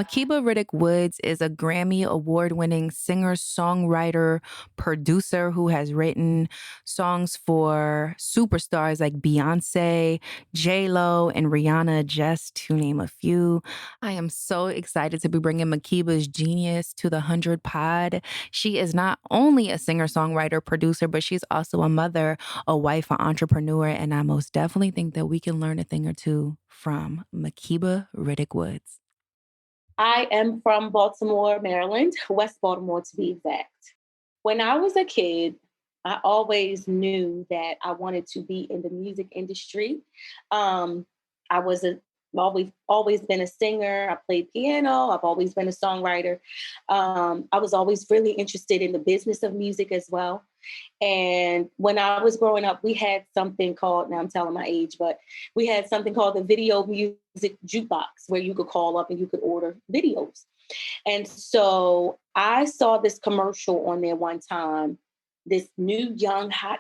Makiba Riddick-Woods is a Grammy award-winning singer, songwriter, producer who has written songs for superstars like Beyonce, J-Lo, and Rihanna, just to name a few. I am so excited to be bringing Makiba's genius to the 100 Pod. She is not only a singer, songwriter, producer, but she's also a mother, a wife, an entrepreneur, and I most definitely think that we can learn a thing or two from Makiba Riddick-Woods. I am from Baltimore, Maryland, West Baltimore to be exact. When I was a kid, I always knew that I wanted to be in the music industry. I was always been a singer. I played piano. I've always been a songwriter. I was always really interested in the business of music as well. And when I was growing up, we had something called, now I'm telling my age, but we had something called the video music jukebox where you could call up and you could order videos. And so I saw this commercial on there one time. This new, young, hot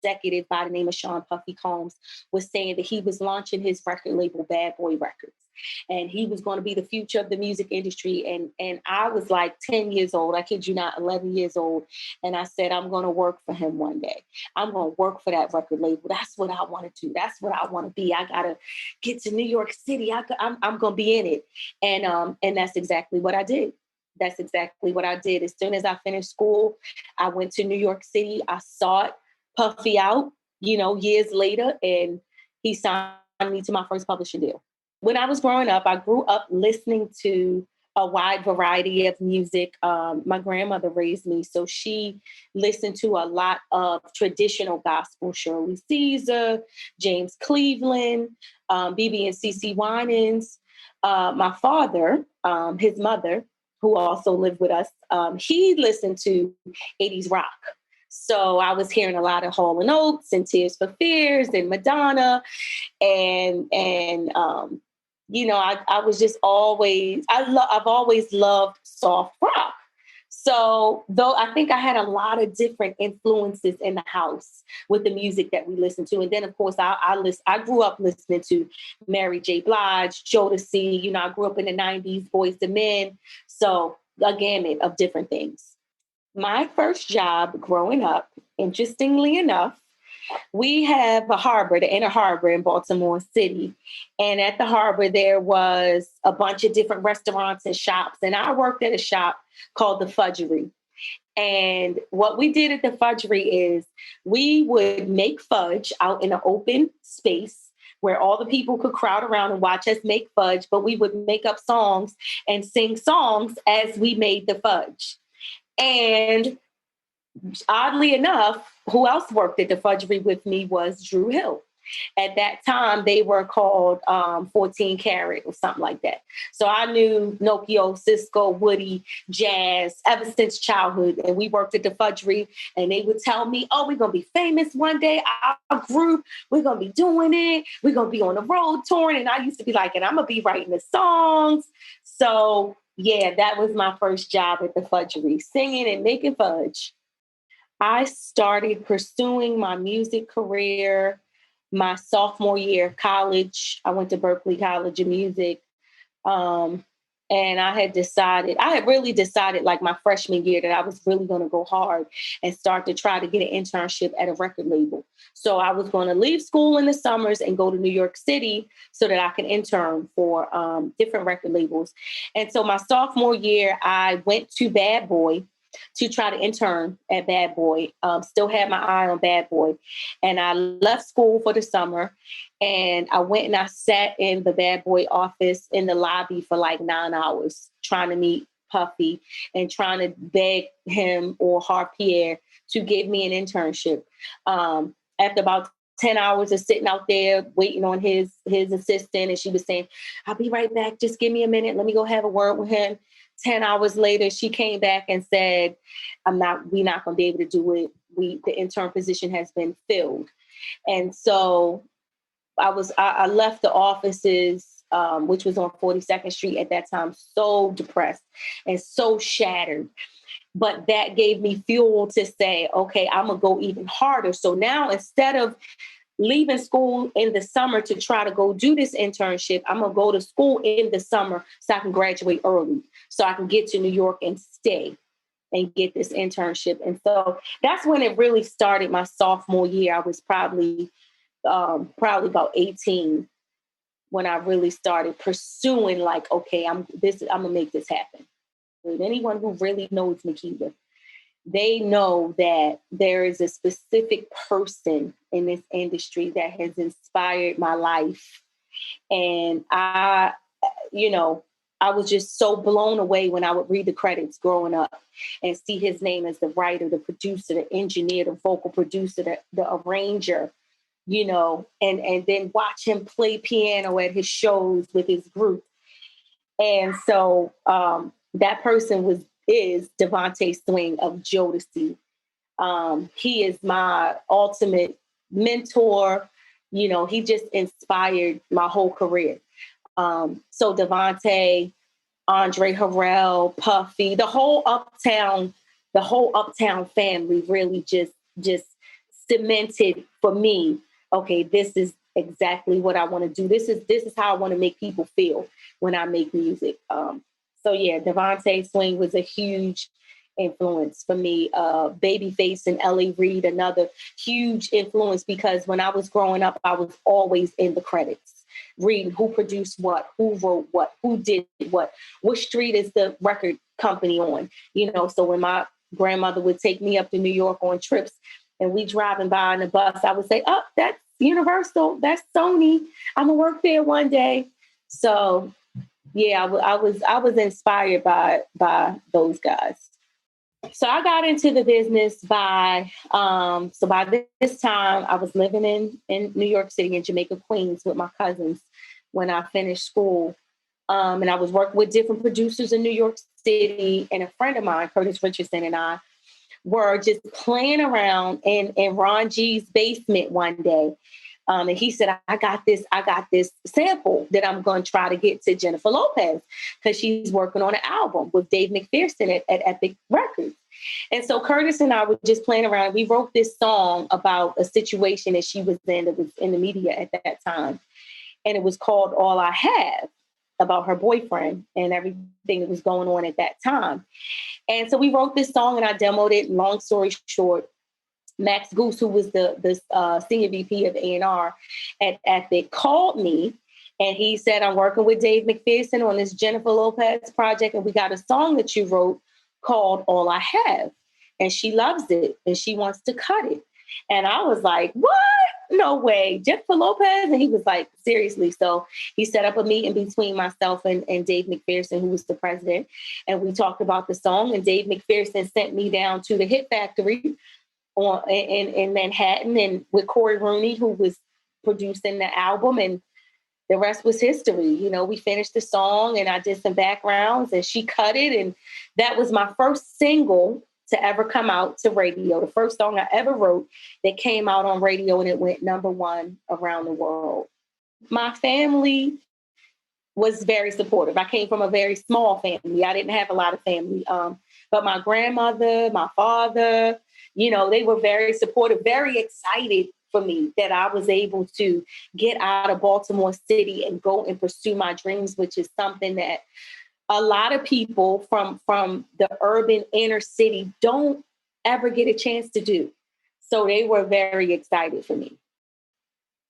executive by the name of Sean Puffy Combs was saying that he was launching his record label, Bad Boy Records. And he was going to be the future of the music industry. And I was like 10 years old. I kid you not, 11 years old. And I said, I'm going to work for him one day. I'm going to work for that record label. That's what I want to do. That's what I want to be. I got to get to New York City. I'm going to be in it. And that's exactly what I did. That's exactly what I did. As soon as I finished school, I went to New York City. I sought Puffy out, years later, and he signed me to my first publishing deal. When I was growing up, I grew up listening to a wide variety of music. My grandmother raised me, so she listened to a lot of traditional gospel, Shirley Caesar, James Cleveland, BB and CC Winans. My father, his mother, who also lived with us, he listened to 80s rock. So I was hearing a lot of Hall & Oates and Tears for Fears and Madonna. And I was just always, I've always loved soft rock. So though I think I had a lot of different influences in the house with the music that we listened to. And then, of course, I grew up listening to Mary J. Blige, Jodeci. I grew up in the 90s, Boyz II Men. So a gamut of different things. My first job growing up, interestingly enough, we have a harbor, the Inner Harbor in Baltimore City. And at the harbor, there was a bunch of different restaurants and shops. And I worked at a shop called the Fudgery. And what we did at the Fudgery is we would make fudge out in an open space where all the people could crowd around and watch us make fudge. But we would make up songs and sing songs as we made the fudge. And oddly enough, who else worked at the Fudgery with me was Drew Hill. At that time, they were called 14 Karat or something like that. So I knew Nokia, Cisco, Woody, Jazz ever since childhood. And we worked at the Fudgery and they would tell me, oh, we're going to be famous one day. Our group, we're going to be doing it. We're going to be on the road touring. And I used to be like, and I'm going to be writing the songs. So yeah, that was my first job at the Fudgery, singing and making fudge. I started pursuing my music career my sophomore year of college. I went to Berklee College of Music. And I had really decided like my freshman year that I was really going to go hard and start to try to get an internship at a record label. So I was going to leave school in the summers and go to New York City so that I can intern for different record labels. And so my sophomore year, I went to Bad Boy to try to intern at Bad Boy. Still had my eye on Bad Boy. And I left school for the summer and I went and I sat in the Bad Boy office in the lobby for like 9 hours trying to meet Puffy and trying to beg him or Harpier to give me an internship. After about 10 hours of sitting out there waiting on his assistant, and she was saying, I'll be right back. Just give me a minute. Let me go have a word with him. 10 hours later, she came back and said, we're not going to be able to do it. The intern position has been filled. And so I left the offices, which was on 42nd Street at that time, so depressed and so shattered. But that gave me fuel to say, okay, I'm going to go even harder. So now instead of leaving school in the summer to try to go do this internship. I'm going to go to school in the summer so I can graduate early, so I can get to New York and stay and get this internship. And so that's when it really started. My sophomore year, I was probably about 18 when I really started pursuing, like, okay, I'm gonna make this happen. With anyone who really knows Makiba, they know that there is a specific person in this industry that has inspired my life. And I was just so blown away when I would read the credits growing up and see his name as the writer, the producer, the engineer, the vocal producer, the arranger, and then watch him play piano at his shows with his group. And so that person is Devontae Swing of Jodeci. He is my ultimate mentor. He just inspired my whole career. So Devontae, Andre Harrell, Puffy, the whole Uptown family really just cemented for me. Okay, this is exactly what I want to do. This is how I want to make people feel when I make music. So yeah, Devontae Swing was a huge influence for me. Babyface and L.A. Reid, another huge influence, because when I was growing up, I was always in the credits, reading who produced what, who wrote what, who did what street is the record company on. So when my grandmother would take me up to New York on trips and we driving by in the bus, I would say, oh, that's Universal, that's Sony. I'm gonna work there one day. So yeah, I was inspired by those guys. So I got into the business by this time I was living in New York City, in Jamaica, Queens, with my cousins when I finished school. And I was working with different producers in New York City, and a friend of mine, Curtis Richardson, and I were just playing around in Ron G's basement one day. And he said, I got this sample that I'm going to try to get to Jennifer Lopez, because she's working on an album with Dave McPherson at Epic Records. And so Curtis and I were just playing around. We wrote this song about a situation that she was in, that was in the media at that time. And it was called All I Have, about her boyfriend and everything that was going on at that time. And so we wrote this song and I demoed it. Long story short, Max Goose, who was the senior VP of A&R at Epic, called me and he said, I'm working with Dave McPherson on this Jennifer Lopez project, and we got a song that you wrote called All I Have. And she loves it and she wants to cut it. And I was like, what? No way. Jennifer Lopez? And he was like, seriously. So he set up a meeting between myself and Dave McPherson, who was the president. And we talked about the song. And Dave McPherson sent me down to the Hit Factory in Manhattan, and with Corey Rooney, who was producing the album. And the rest was history. We finished the song and I did some backgrounds and she cut it. And that was my first single to ever come out to radio. The first song I ever wrote that came out on radio, and it went #1 around the world. My family was very supportive. I came from a very small family. I didn't have a lot of family. But my grandmother, my father, they were very supportive, very excited for me that I was able to get out of Baltimore City and go and pursue my dreams, which is something that a lot of people from the urban inner city don't ever get a chance to do. So they were very excited for me.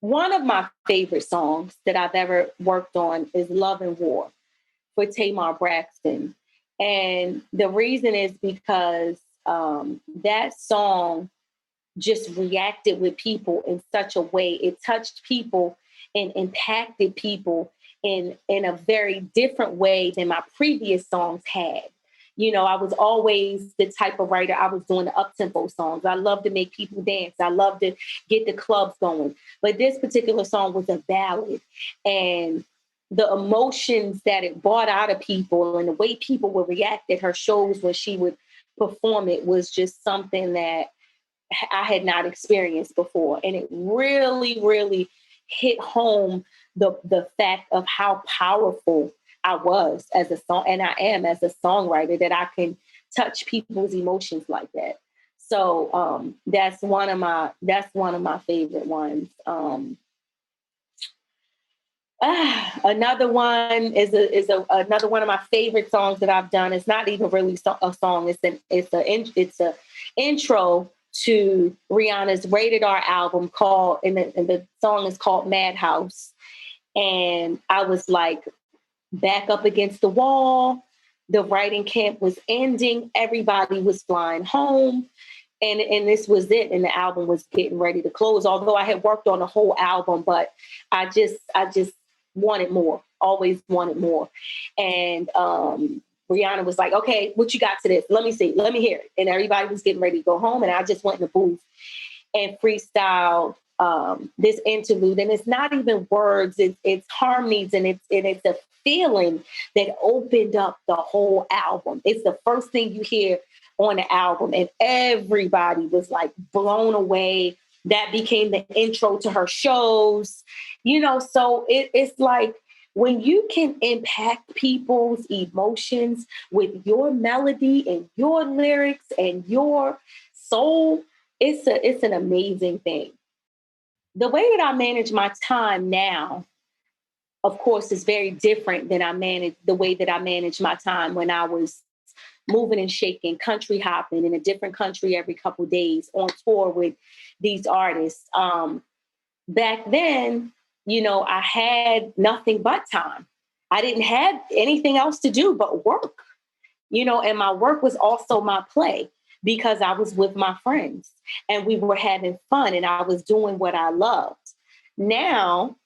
One of my favorite songs that I've ever worked on is Love and War for Tamar Braxton. And the reason is because that song just reacted with people in such a way. It touched people and impacted people in a very different way than my previous songs had. I was always the type of writer. I was doing the up-tempo songs. I love to make people dance. I love to get the clubs going. But this particular song was a ballad. And the emotions that it brought out of people and the way people would react at her shows when she would perform it was just something that I had not experienced before. And it really, really hit home the fact of how powerful I was as a song, and I am as a songwriter, that I can touch people's emotions like that. So that's one of my favorite ones. Another one is another one of my favorite songs that I've done. It's not even really a song. It's a intro to Rihanna's Rated R album called, and the song is called Madhouse. And I was like back up against the wall. The writing camp was ending. Everybody was flying home. And this was it. And the album was getting ready to close. Although I had worked on the whole album, but I just wanted more, always wanted more. And Rihanna was like, okay, what you got to this? Let me see. Let me hear it. And everybody was getting ready to go home. And I just went in the booth and freestyled this interlude. And it's not even words, it's harmonies, and it's a feeling that opened up the whole album. It's the first thing you hear on the album, and everybody was like blown away. That became the intro to her shows, so it's like when you can impact people's emotions with your melody and your lyrics and your soul, it's an amazing thing. The way that I manage my time now, of course, is very different than the way that I managed my time when I was moving and shaking, country hopping in a different country every couple of days on tour with these artists. Back then, I had nothing but time. I didn't have anything else to do but work, and my work was also my play because I was with my friends and we were having fun and I was doing what I loved. Now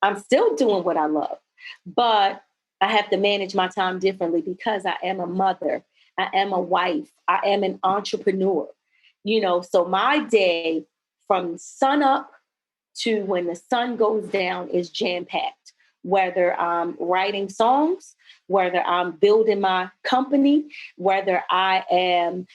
I'm still doing what I love, but I have to manage my time differently because I am a mother, I am a wife, I am an entrepreneur, so my day from sun up to when the sun goes down is jam packed. Whether I'm writing songs, whether I'm building my company, whether I am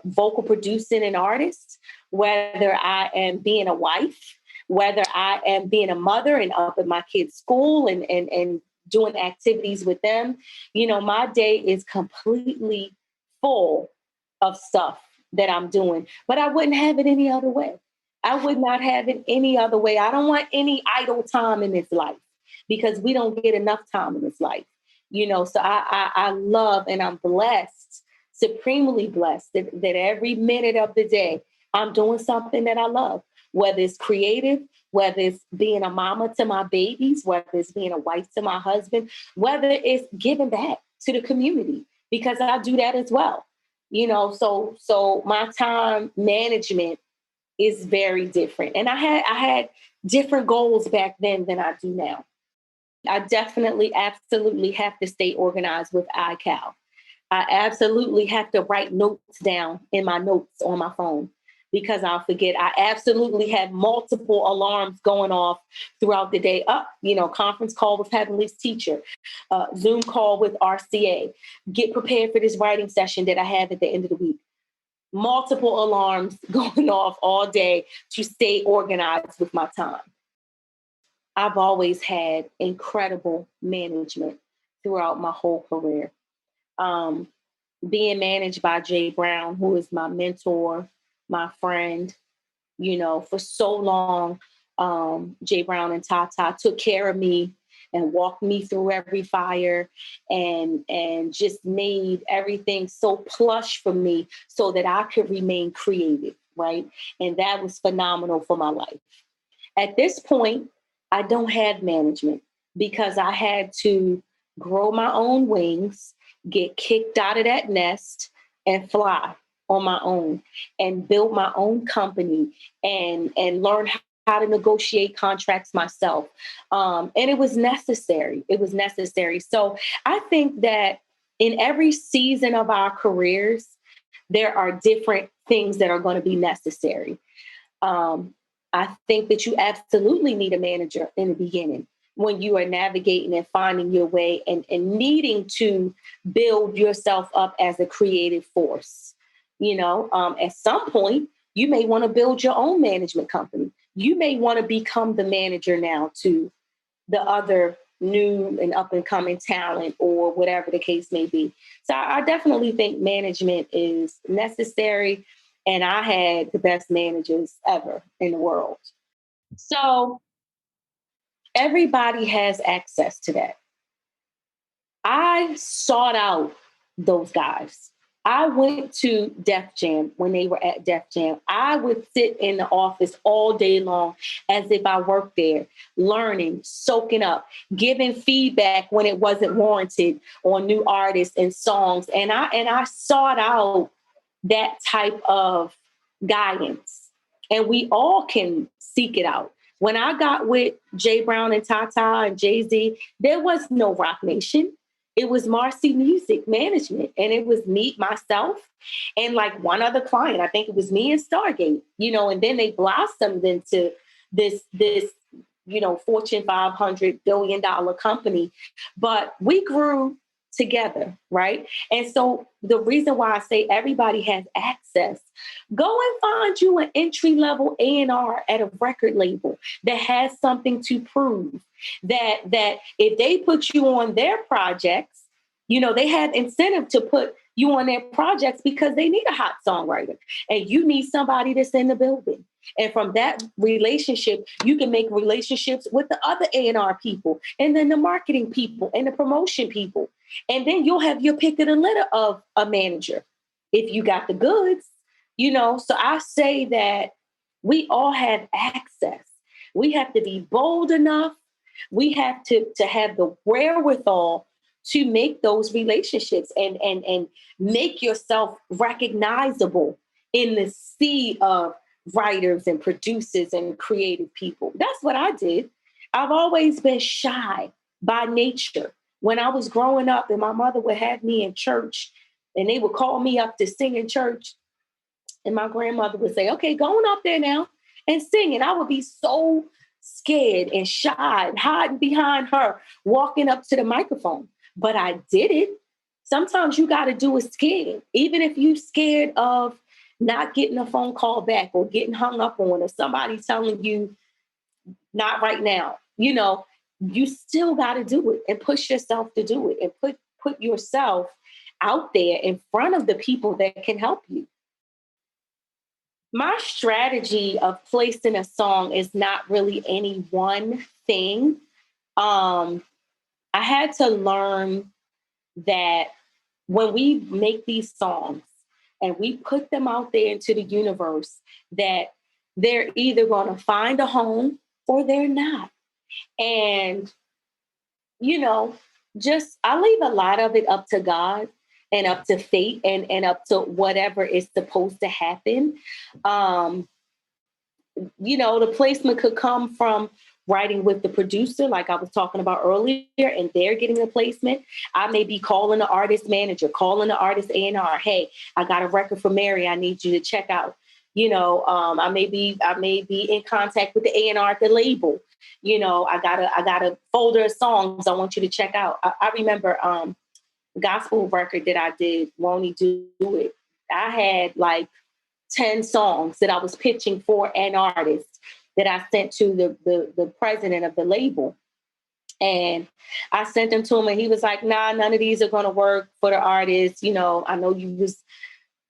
vocal producing an artist, whether I am being a wife, whether I am being a mother and up at my kids' school and doing activities with them, my day is completely full of stuff that I'm doing, but I wouldn't have it any other way. I would not have it any other way. I don't want any idle time in this life because we don't get enough time in this life. So I love and I'm blessed, supremely blessed that every minute of the day I'm doing something that I love, whether it's creative, whether it's being a mama to my babies, whether it's being a wife to my husband, whether it's giving back to the community, because I do that as well. So my time management is very different. And I had different goals back then than I do now. I definitely, absolutely have to stay organized with iCal. I absolutely have to write notes down in my notes on my phone because I'll forget. I absolutely have multiple alarms going off throughout the day. Conference call with Heavenly's teacher, Zoom call with RCA, get prepared for this writing session that I have at the end of the week. Multiple alarms going off all day to stay organized with my time. I've always had incredible management throughout my whole career. Um, Being managed by Jay Brown, who is my mentor, my friend, for so long, Jay Brown and Tata took care of me and walked me through every fire and just made everything so plush for me so that I could remain creative, right? And that was phenomenal for my life. At this point, I don't have management because I had to grow my own wings, get kicked out of that nest and fly on my own and build my own company and learn how to negotiate contracts myself. And it was necessary. It was necessary. So I think that in every season of our careers, there are different things that are going to be necessary. I think that you absolutely need a manager in the beginning when you are navigating and finding your way and needing to build yourself up as a creative force. At some point, you may want to build your own management company. You may want to become the manager now to the other new and up and coming talent or whatever the case may be. So I definitely think management is necessary. And I had the best managers ever in the world. So everybody has access to that. I sought out those guys. I went to Def Jam when they were at Def Jam. I would sit in the office all day long as if I worked there, learning, soaking up, giving feedback when it wasn't warranted on new artists and songs. And I sought out that type of guidance. And we all can seek it out. When I got with Jay Brown and Tata and Jay-Z, there was no Rock Nation. It was Marcy Music Management. And it was me, myself, and like one other client. I think it was me and Stargate, and then they blossomed into this, Fortune 500 $1 billion company. But we grew together, right? And so the reason why I say everybody has access, go and find you an entry-level A&R at a record label that has something to prove, that if they put you on their projects, they have incentive to put you on their projects because they need a hot songwriter and you need somebody that's in the building. And from that relationship, you can make relationships with the other A&R people and then the marketing people and the promotion people. And then you'll have your pick of the litter of a manager if you got the goods, So I say that we all have access. We have to be bold enough. We have to have the wherewithal to make those relationships and make yourself recognizable in the sea of writers and producers and creative people. That's what I did. I've always been shy by nature. When I was growing up and my mother would have me in church and they would call me up to sing in church, and my grandmother would say, okay, go on up there now and sing. And I would be so scared and shy and hiding behind her, walking up to the microphone. But I did it. Sometimes you got to do it scared, even if you're scared of not getting a phone call back or getting hung up on or somebody telling you not right now. You still got to do it and push yourself to do it and put yourself out there in front of the people that can help you. My strategy of placing a song is not really any one thing. I had to learn that when we make these songs and we put them out there into the universe, that they're either going to find a home or they're not. And, I leave a lot of it up to God and up to fate and up to whatever is supposed to happen. The placement could come from writing with the producer, like I was talking about earlier, and they're getting a placement. I may be calling the artist manager, calling the artist A&R. Hey, I got a record for Mary. I need you to check out. I may be in contact with the A&R at the label. I got a folder of songs I want you to check out. I remember gospel record that I did, Won't He Do It? I had like 10 songs that I was pitching for an artist that I sent to the president of the label. And I sent them to him and he was like, nah, none of these are going to work for the artist. I know you was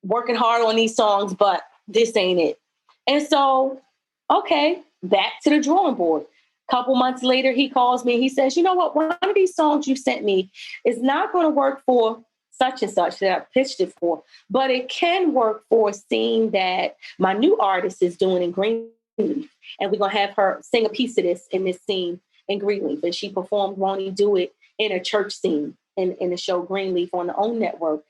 working hard on these songs, but this ain't it. And so, okay, back to the drawing board. Couple months later, he calls me. He says, you know what? One of these songs you sent me is not going to work for such and such that I pitched it for, but it can work for a scene that my new artist is doing in Greenleaf. And we're going to have her sing a piece of this in this scene in Greenleaf. And she performed Won't He Do It in a church scene in the show Greenleaf on the OWN network.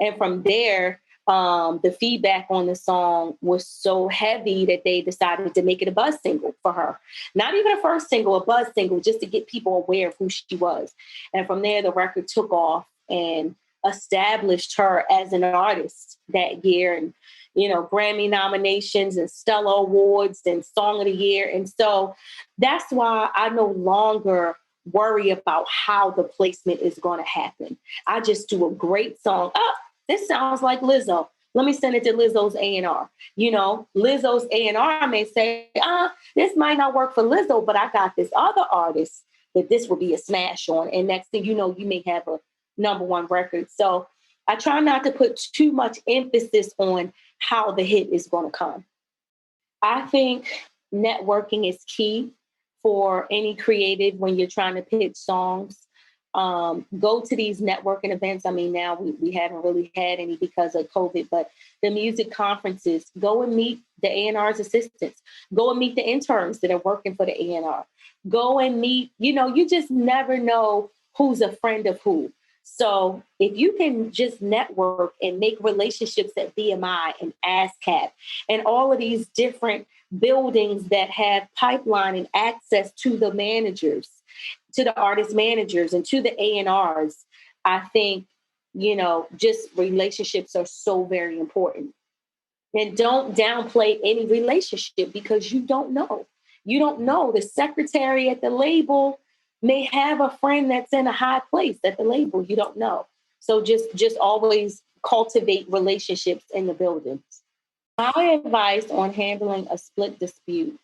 And from there, the feedback on the song was so heavy that they decided to make it a buzz single for her. Not even a first single, a buzz single, just to get people aware of who she was. And from there, the record took off and established her as an artist that year. And, Grammy nominations and Stella Awards and Song of the Year. And so that's why I no longer worry about how the placement is going to happen. I just do a great song. Oh, this sounds like Lizzo. Let me send it to Lizzo's A&R. Lizzo's A&R may say, this might not work for Lizzo, but I got this other artist that this will be a smash on. And next thing you know, you may have a #1 record. So I try not to put too much emphasis on how the hit is going to come. I think networking is key for any creative when you're trying to pitch songs. Go to these networking events. I mean, now we haven't really had any because of COVID, but the music conferences, go and meet the A&R's assistants. Go and meet the interns that are working for the A&R. Go and meet, you just never know who's a friend of who. So if you can just network and make relationships at BMI and ASCAP and all of these different buildings that have pipeline and access to the managers, to the artist managers and to the A&Rs, I think, just relationships are so very important. And don't downplay any relationship because you don't know. You don't know. The secretary at the label may have a friend that's in a high place at the label. You don't know. So just always cultivate relationships in the buildings. My advice on handling a split dispute.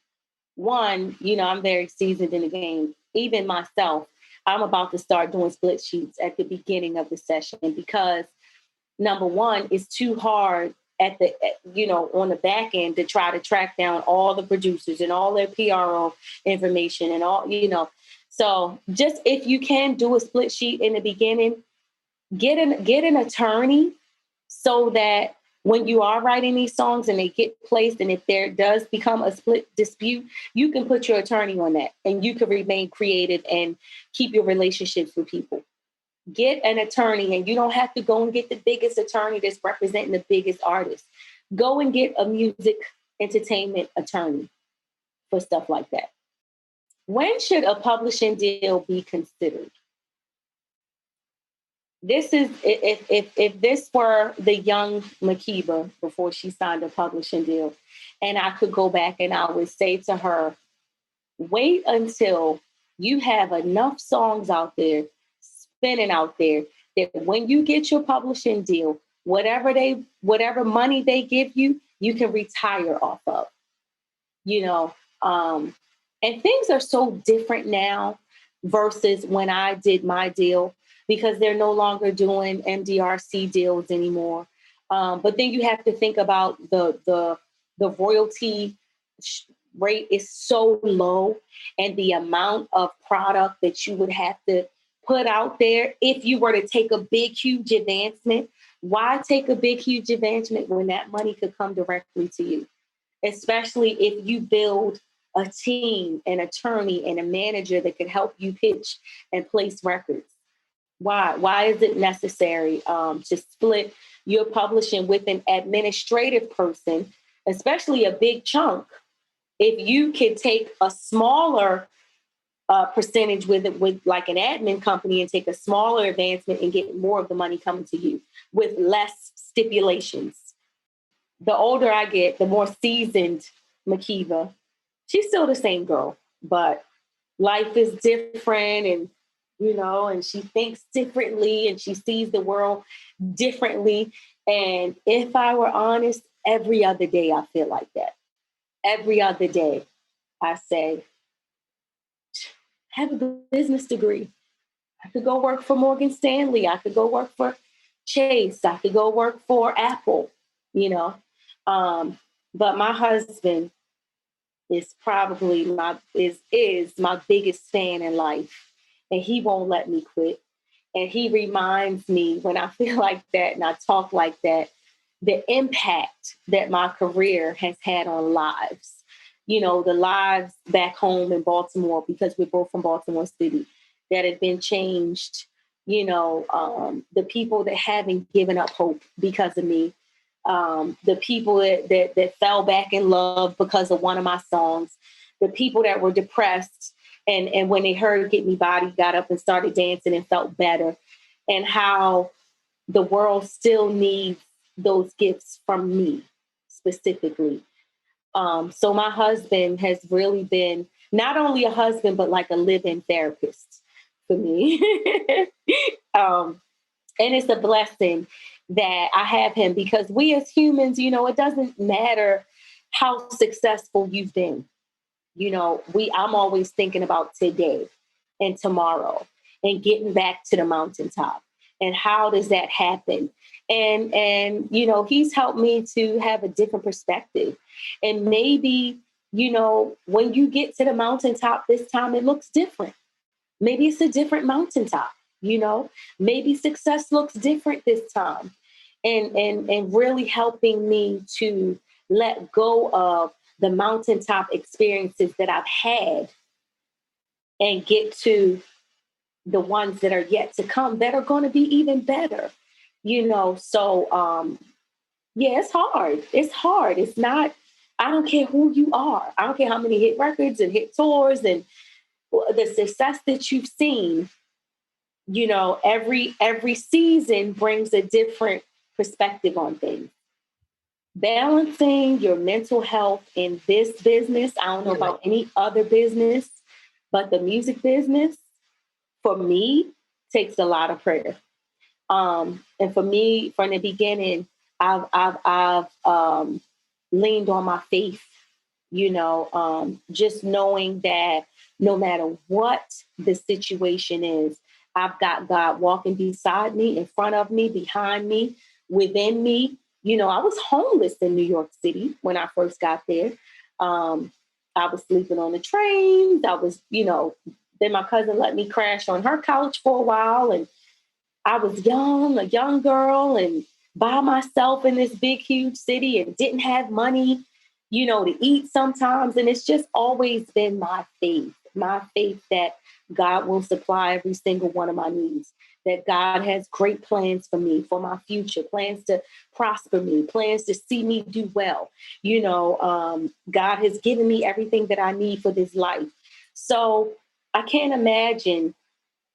One, I'm very seasoned in the game. Even myself, I'm about to start doing split sheets at the beginning of the session because number one, it's too hard on the back end to try to track down all the producers and all their PRO information and all. So just if you can do a split sheet in the beginning, get an attorney so that when you are writing these songs and they get placed, and if there does become a split dispute, you can put your attorney on that and you can remain creative and keep your relationships with people. Get an attorney, and you don't have to go and get the biggest attorney that's representing the biggest artist. Go and get a music entertainment attorney for stuff like that. When should a publishing deal be considered? This is if this were the young Makiba before she signed a publishing deal, and I could go back and I would say to her, wait until you have enough songs out there, spinning out there, that when you get your publishing deal, whatever money they give you, you can retire off of. And things are so different now versus when I did my deal, because they're no longer doing MDRC deals anymore. But then you have to think about the royalty rate is so low, and the amount of product that you would have to put out there if you were to take a big, huge advancement. Why take a big, huge advancement when that money could come directly to you? Especially if you build a team, an attorney, and a manager that could help you pitch and place records. Why is it necessary to split your publishing with an administrative person, especially a big chunk, if you could take a smaller percentage with like an admin company and take a smaller advancement and get more of the money coming to you with less stipulations? The older I get, the more seasoned Makiba. She's still the same girl, but life is different, and she thinks differently, and she sees the world differently. And if I were honest, every other day I feel like that. Every other day I say, have a business degree. I could go work for Morgan Stanley. I could go work for Chase. I could go work for Apple, But my husband is probably my biggest fan in life, and he won't let me quit. And he reminds me when I feel like that and I talk like that, the impact that my career has had on lives. The lives back home in Baltimore, because we're both from Baltimore City, that have been changed. The people that haven't given up hope because of me. The people that fell back in love because of one of my songs, the people that were depressed and when they heard Get Me Body, got up and started dancing and felt better, and how the world still needs those gifts from me specifically. So my husband has really been not only a husband, but like a live-in therapist for me. And it's a blessing that I have him, because we as humans, it doesn't matter how successful you've been. I'm always thinking about today and tomorrow and getting back to the mountaintop and how does that happen? And you know, he's helped me to have a different perspective. And maybe, you know, when you get to the mountaintop this time, it looks different. Maybe it's a different mountaintop, you know, maybe success looks different this time. And really helping me to let go of the mountaintop experiences that I've had and get to the ones that are yet to come that are going to be even better, you know. So yeah, it's hard. It's hard. It's not, I don't care who you are. I don't care how many hit records and hit tours and the success that you've seen. You know, every season brings a different perspective on things. Balancing your mental health in this business, I don't know about any other business, but the music business, for me, takes a lot of prayer. And for me, from the beginning, I've leaned on my faith, you know, just knowing that no matter what the situation is, I've got God walking beside me, in front of me, behind me, within me. You know, I was homeless in New York City when I first got there. I was sleeping on the trains. I was, you know, then my cousin let me crash on her couch for a while. And I was young, a young girl, and by myself in this big, huge city and didn't have money, you know, to eat sometimes. And it's just always been my faith that God will supply every single one of my needs, that God has great plans for me, for my future, plans to prosper me, plans to see me do well. You know, God has given me everything that I need for this life. So I can't imagine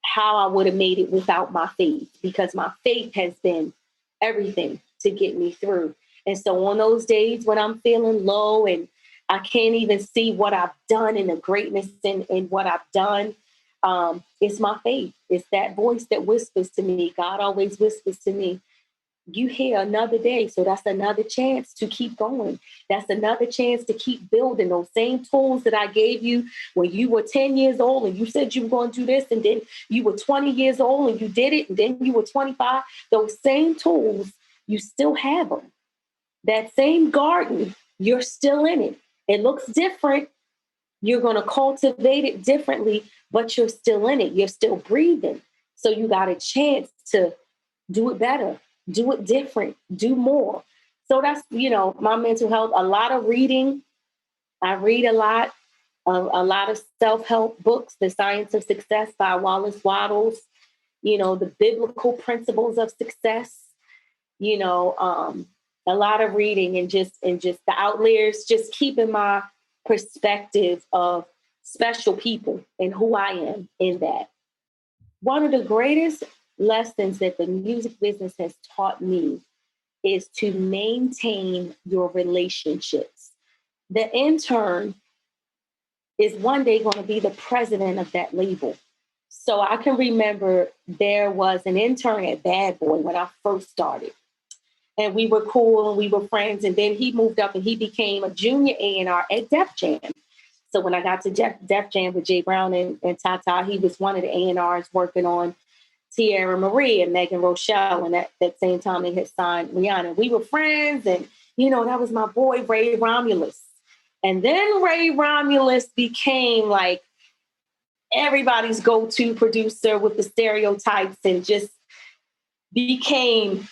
how I would have made it without my faith, because my faith has been everything to get me through. And so on those days when I'm feeling low and I can't even see what I've done and the greatness in what I've done, it's my faith. It's that voice that whispers to me. God always whispers to me, you here another day. So that's another chance to keep going. That's another chance to keep building those same tools that I gave you when you were 10 years old and you said you were going to do this, and then you were 20 years old and you did it, and then you were 25. Those same tools, you still have them. That same garden, you're still in it. It looks different. You're going to cultivate it differently, but you're still in it. You're still breathing. So you got a chance to do it better, do it different, do more. So that's, you know, my mental health, a lot of reading. I read a lot of self-help books, The Science of Success by Wallace Wattles, you know, the biblical principles of success, you know, a lot of reading and just the outliers, just keeping my perspective of special people and who I am in that. One of the greatest lessons that the music business has taught me is to maintain your relationships. The intern is one day going to be the president of that label. So I can remember there was an intern at Bad Boy when I first started. And we were cool and we were friends. And then he moved up and he became a junior A&R at Def Jam. So when I got to Def Jam with Jay Brown and Tata, he was one of the A&Rs working on Tierra Marie and Megan Rochelle. And at that same time, they had signed Rihanna. We were friends. And, you know, that was my boy, Ray Romulus. And then Ray Romulus became like everybody's go-to producer with the stereotypes and just became,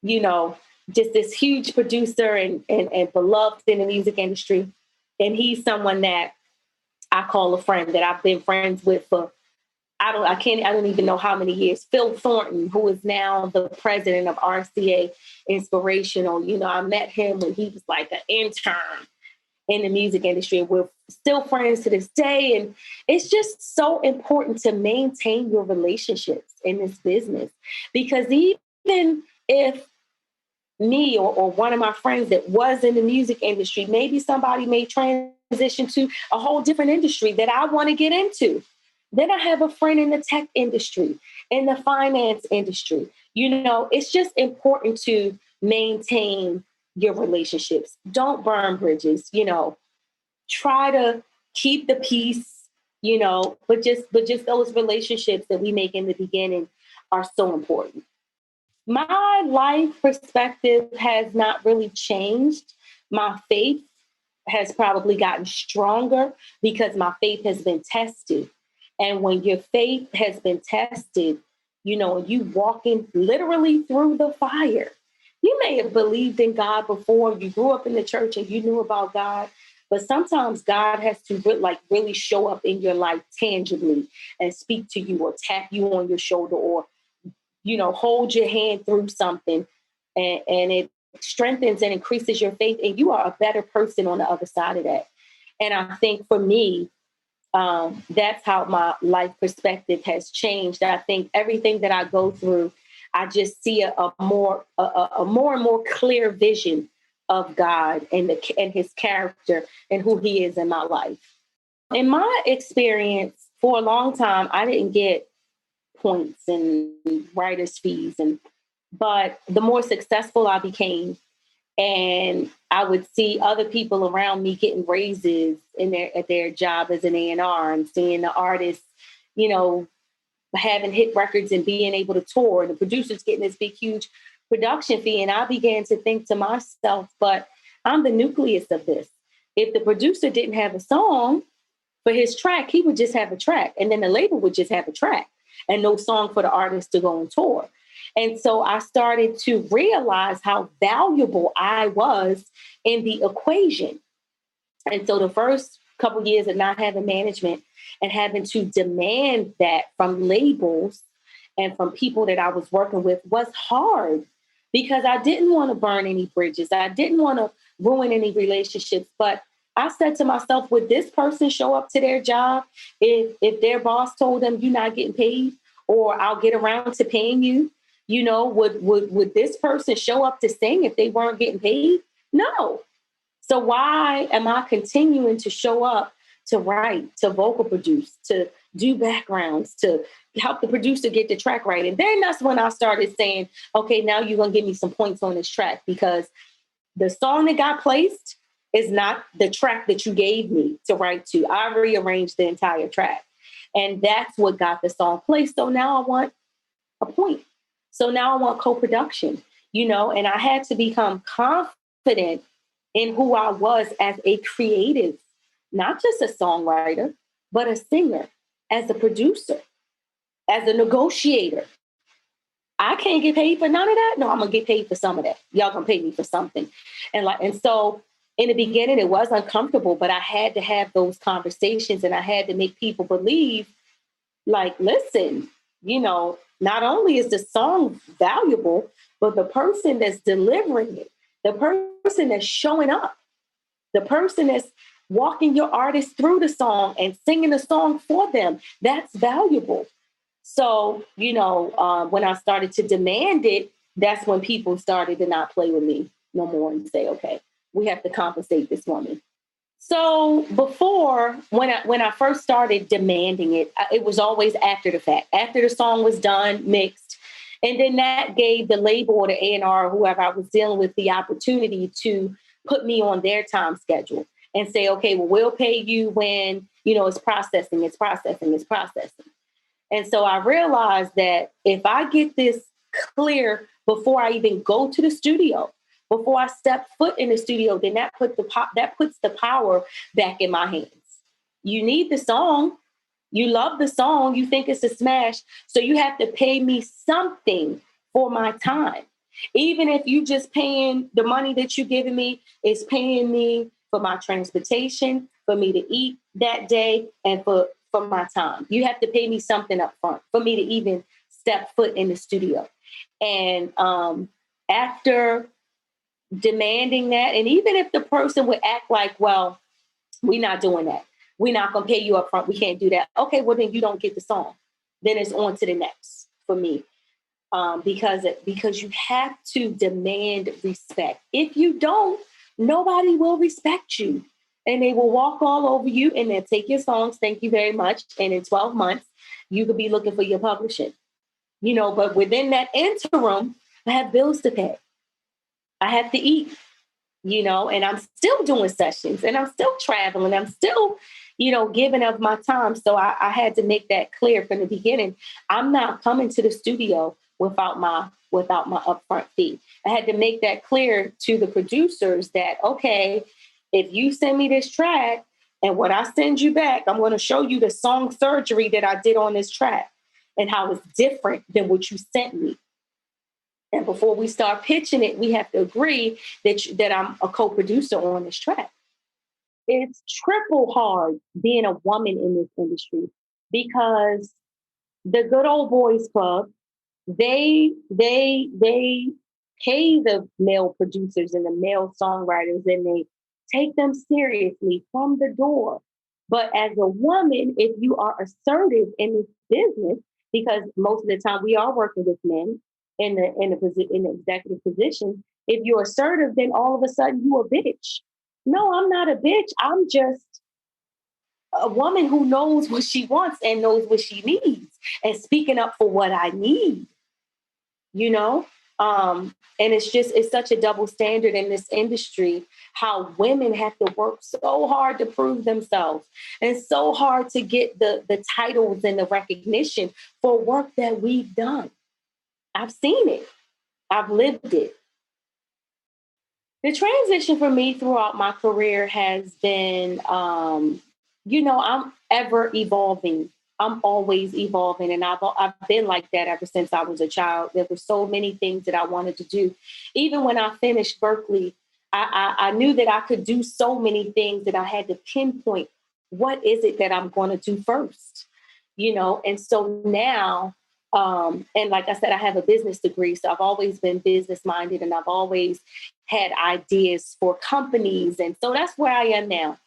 you know, just this huge producer and beloved in the music industry. And he's someone that I call a friend, that I've been friends with for, I don't even know how many years. Phil Thornton, who is now the president of RCA Inspirational. You know, I met him when he was like an intern in the music industry. We're still friends to this day. And it's just so important to maintain your relationships in this business, because even if me or one of my friends that was in the music industry, maybe somebody may transition to a whole different industry that I want to get into. Then I have a friend in the tech industry, in the finance industry. You know, it's just important to maintain your relationships. Don't burn bridges, you know, try to keep the peace, you know, but just those relationships that we make in the beginning are so important. My life perspective has not really changed. My faith has probably gotten stronger because my faith has been tested. And when your faith has been tested, you walking literally through the fire. You may have believed in God before, you grew up in the church and you knew about God, but sometimes God has to really show up in your life tangibly and speak to you or tap you on your shoulder or hold your hand through something, and it strengthens and increases your faith, and you are a better person on the other side of that. And I think for me, that's how my life perspective has changed. I think everything that I go through, I just see a more and more clear vision of God and His character and who He is in my life. In my experience, for a long time, I didn't get points and writers' fees, but the more successful I became, and I would see other people around me getting raises at their job as an A&R, and seeing the artists, you know, having hit records and being able to tour, and the producers getting this big, huge production fee. And I began to think to myself, but I'm the nucleus of this. If the producer didn't have a song for his track, he would just have a track. And then the label would just have a track and no song for the artist to go on tour. And so I started to realize how valuable I was in the equation. And so the first couple of years of not having management and having to demand that from labels and from people that I was working with was hard, because I didn't want to burn any bridges. I didn't want to ruin any relationships. But I said to myself, would this person show up to their job if their boss told them you're not getting paid, or I'll get around to paying you? Would this person show up to sing if they weren't getting paid? No. So why am I continuing to show up to write, to vocal produce, to do backgrounds, to help the producer get the track right? And then that's when I started saying, okay, now you're going to give me some points on this track, because the song that got placed is not the track that you gave me to write to. I rearranged the entire track. And that's what got the song placed. So now I want a point. So now I want co-production, and I had to become confident in who I was as a creative, not just a songwriter, but a singer, as a producer, as a negotiator. I can't get paid for none of that. No, I'm gonna get paid for some of that. Y'all gonna pay me for something. And so in the beginning it was uncomfortable, but I had to have those conversations, and I had to make people believe, like, listen, not only is the song valuable, but the person that's delivering it, the person that's showing up, the person that's walking your artist through the song and singing the song for them, that's valuable. So, when I started to demand it, that's when people started to not play with me no more and say, okay, we have to compensate this woman. So before, when I first started demanding it, it was always after the fact, after the song was done, mixed. And then that gave the label or the A&R or whoever I was dealing with the opportunity to put me on their time schedule and say, okay, well, we'll pay you when, it's processing. And so I realized that if I get this clear before I even go to the studio, before I step foot in the studio, then that puts the power back in my hands. You need the song. You love the song. You think it's a smash. So you have to pay me something for my time. Even if you just paying the money that you're giving me is paying me for my transportation, for me to eat that day, and for my time. You have to pay me something up front for me to even step foot in the studio. And after demanding that, and even if the person would act like, well, we're not doing that, we're not going to pay you up front, we can't do that. Okay, well, then you don't get the song. Then it's on to the next for me. Because you have to demand respect. If you don't, nobody will respect you. And they will walk all over you and then take your songs. Thank you very much. And in 12 months, you could be looking for your publishing. But within that interim, I have bills to pay. I have to eat, and I'm still doing sessions, and I'm still traveling. I'm still, giving up my time. So I had to make that clear from the beginning. I'm not coming to the studio without my upfront fee. I had to make that clear to the producers that, okay, if you send me this track and when I send you back, I'm going to show you the song surgery that I did on this track and how it's different than what you sent me. And before we start pitching it, we have to agree that I'm a co-producer on this track. It's triple hard being a woman in this industry because the good old boys club, they pay the male producers and the male songwriters and they take them seriously from the door. But as a woman, if you are assertive in this business, because most of the time we are working with men in the executive position, if you're assertive, then all of a sudden you a bitch. No, I'm not a bitch. I'm just a woman who knows what she wants and knows what she needs and speaking up for what I need, you know? And it's such a double standard in this industry, how women have to work so hard to prove themselves and so hard to get the titles and the recognition for work that we've done. I've seen it. I've lived it. The transition for me throughout my career has been, I'm ever evolving. I'm always evolving. And I've been like that ever since I was a child. There were so many things that I wanted to do. Even when I finished Berkeley, I knew that I could do so many things that I had to pinpoint what is it that I'm going to do first, And so now, and like I said, I have a business degree, so I've always been business minded and I've always had ideas for companies. And so that's where I am now.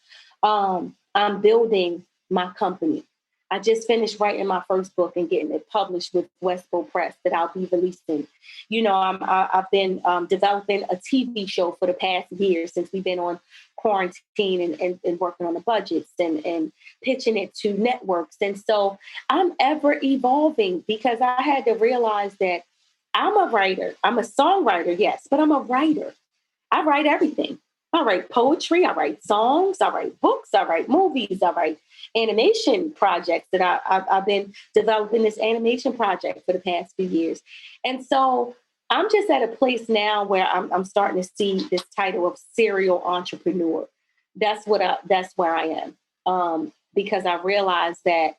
I'm building my company. I just finished writing my first book and getting it published with Westboro Press that I'll be releasing. I've been developing a TV show for the past year since we've been on quarantine and working on the budgets and pitching it to networks. And so I'm ever evolving because I had to realize that I'm a writer. I'm a songwriter, yes, but I'm a writer. I write everything. I write poetry, I write songs, I write books, I write movies, I write animation projects that I've been developing this animation project for the past few years. And so I'm just at a place now where I'm starting to see this title of serial entrepreneur. That's where I am. Because I realized that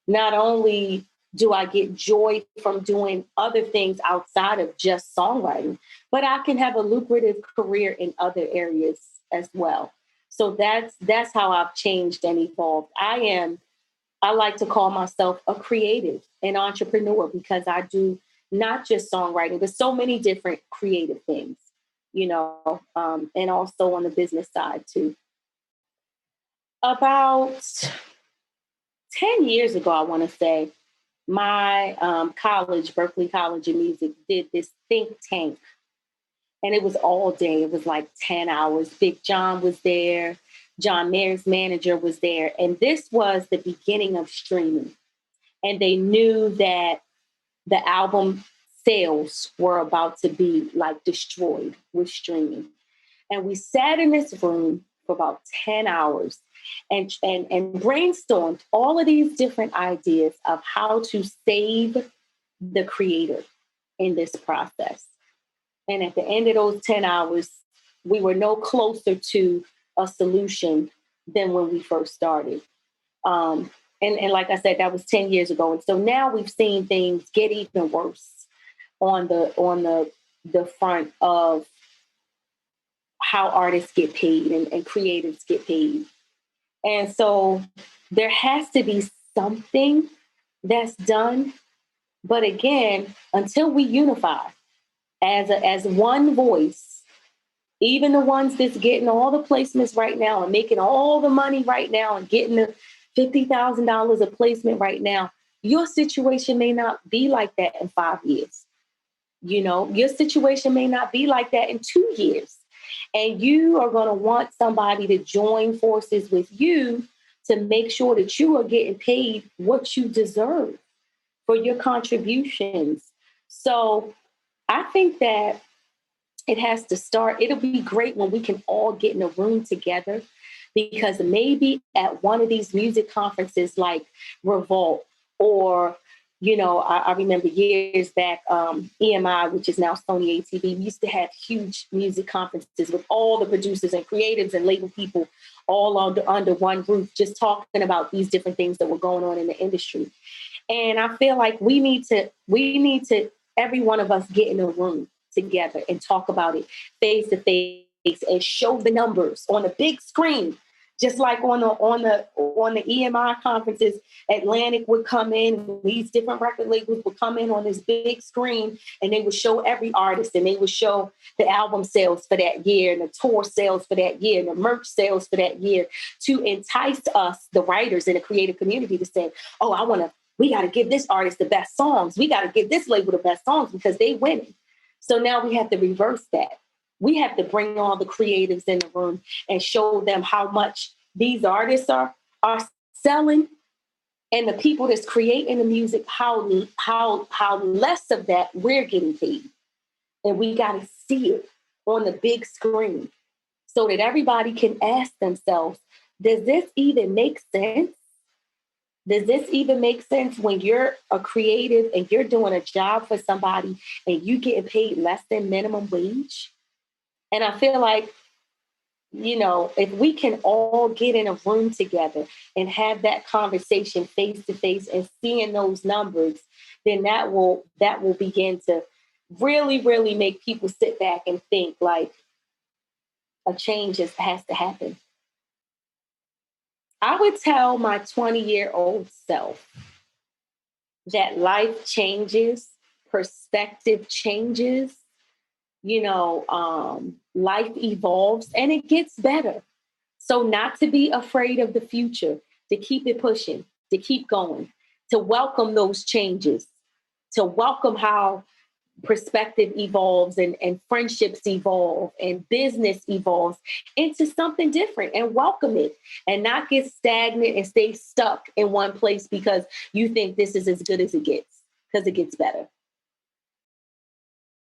not only do I get joy from doing other things outside of just songwriting, but I can have a lucrative career in other areas as well. So that's how I've changed and evolved. I like to call myself a creative, an entrepreneur, because I do not just songwriting, but so many different creative things, and also on the business side too. About 10 years ago, I want to say, my college, Berkeley College of Music, did this think tank. And it was all day. It was like 10 hours. Big John was there. John Mayer's manager was there. And this was the beginning of streaming. And they knew that the album sales were about to be like destroyed with streaming. And we sat in this room for about 10 hours and brainstormed all of these different ideas of how to save the creator in this process. And at the end of those 10 hours, we were no closer to a solution than when we first started. And like I said, that was 10 years ago. And so now we've seen things get even worse on the front of how artists get paid and creatives get paid. And so there has to be something that's done. But again, until we unify as one voice, even the ones that's getting all the placements right now and making all the money right now and getting the $50,000 a placement right now, your situation may not be like that in 5 years. Your situation may not be like that in 2 years. And you are going to want somebody to join forces with you to make sure that you are getting paid what you deserve for your contributions. So I think that it has to start. It'll be great when we can all get in a room together, because maybe at one of these music conferences like Revolt or I remember years back, EMI, which is now Sony ATV, we used to have huge music conferences with all the producers and creatives and label people all under one roof, just talking about these different things that were going on in the industry. And I feel like we need to, every one of us get in a room together and talk about it face to face and show the numbers on a big screen. Just like on the EMI conferences, Atlantic would come in, these different record labels would come in on this big screen and they would show every artist and they would show the album sales for that year and the tour sales for that year and the merch sales for that year to entice us, the writers in the creative community, to say, oh, we got to give this artist the best songs. We got to give this label the best songs because they winning. So now we have to reverse that. We have to bring all the creatives in the room and show them how much these artists are selling, and the people that's creating the music, how less of that we're getting paid. And we got to see it on the big screen so that everybody can ask themselves, does this even make sense? Does this even make sense when you're a creative and you're doing a job for somebody and you getting paid less than minimum wage? And I feel like, if we can all get in a room together and have that conversation face to face and seeing those numbers, then that will begin to really, really make people sit back and think like a change has to happen. I would tell my 20-year-old self that life changes, perspective changes, life evolves and it gets better. So not to be afraid of the future, to keep it pushing, to keep going, to welcome those changes, to welcome how perspective evolves and friendships evolve and business evolves into something different, and welcome it and not get stagnant and stay stuck in one place because you think this is as good as it gets, because it gets better.